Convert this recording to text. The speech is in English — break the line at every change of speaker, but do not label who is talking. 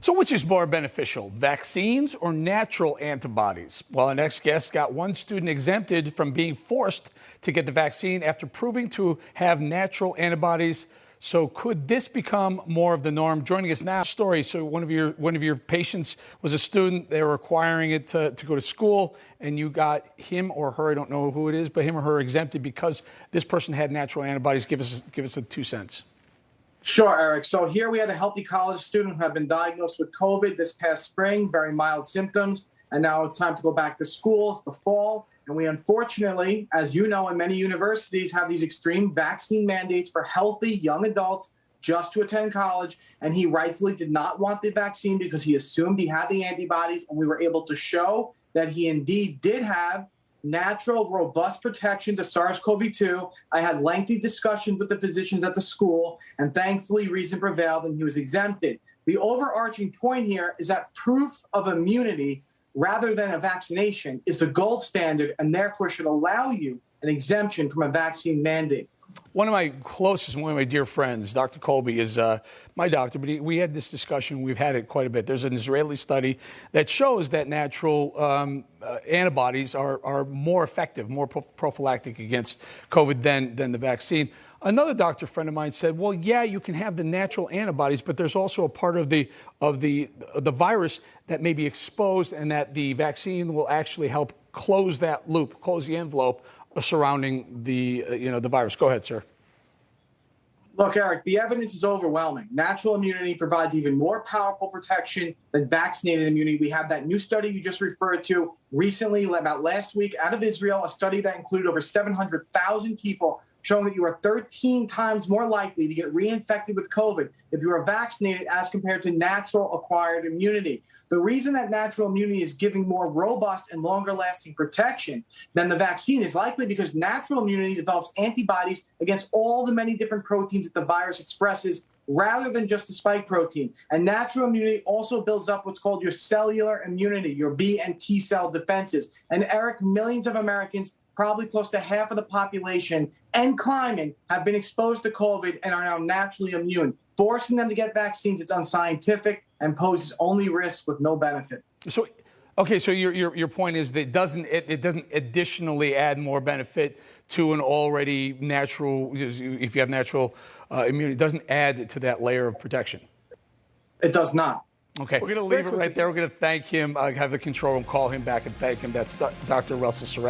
So which is more beneficial, vaccines or natural antibodies? Well, our next guest got one student exempted from being forced to get the vaccine after proving to have natural antibodies. So could this become more of the norm? Joining us now, story. So one of your patients was a student. They were requiring it to go to school, and you got him or her, I don't know who it is, but him or her exempted because this person had natural antibodies. Give us a 2 cents.
Sure, Eric. So here we had a healthy college student who had been diagnosed with COVID this past spring, very mild symptoms, and now it's time to go back to school. It's the fall, and we unfortunately, as you know, in many universities have these extreme vaccine mandates for healthy young adults just to attend college, and he rightfully did not want the vaccine because he assumed he had the antibodies, and we were able to show that he indeed did have natural, robust protection to SARS-CoV-2. I had lengthy discussions with the physicians at the school, and thankfully reason prevailed and he was exempted. The overarching point here is that proof of immunity rather than a vaccination is the gold standard and therefore should allow you an exemption from a vaccine mandate.
One of my closest, one of my dear friends, Dr. Colby, is my doctor, but we had this discussion. We've had it quite a bit. There's an Israeli study that shows that natural antibodies are more effective, more prophylactic against COVID than the vaccine. Another doctor friend of mine said, well, yeah, you can have the natural antibodies, but there's also a part of the virus that may be exposed, and that the vaccine will actually help close that loop, close the envelope surrounding the virus. Go ahead, sir.
Look, Eric, the evidence is overwhelming. Natural immunity provides even more powerful protection than vaccinated immunity. We have that new study you just referred to recently, about last week, out of Israel, a study that included over 700,000 people, showing that you are 13 times more likely to get reinfected with COVID if you are vaccinated as compared to natural acquired immunity. The reason that natural immunity is giving more robust and longer-lasting protection than the vaccine is likely because natural immunity develops antibodies against all the many different proteins that the virus expresses rather than just the spike protein. And natural immunity also builds up what's called your cellular immunity, your B and T cell defenses. And Eric, millions of Americans, probably close to half of the population and climbing, have been exposed to COVID and are now naturally immune. Forcing them to get vaccines is unscientific and poses only risk with no benefit.
So, okay, so your point is that it doesn't additionally add more benefit to an already natural, if you have natural immunity, it doesn't add to that layer of protection.
It does not.
Okay, we're going to leave it right there. We're going to thank him, have the control room call him back and thank him. That's Dr. Russell Surratt.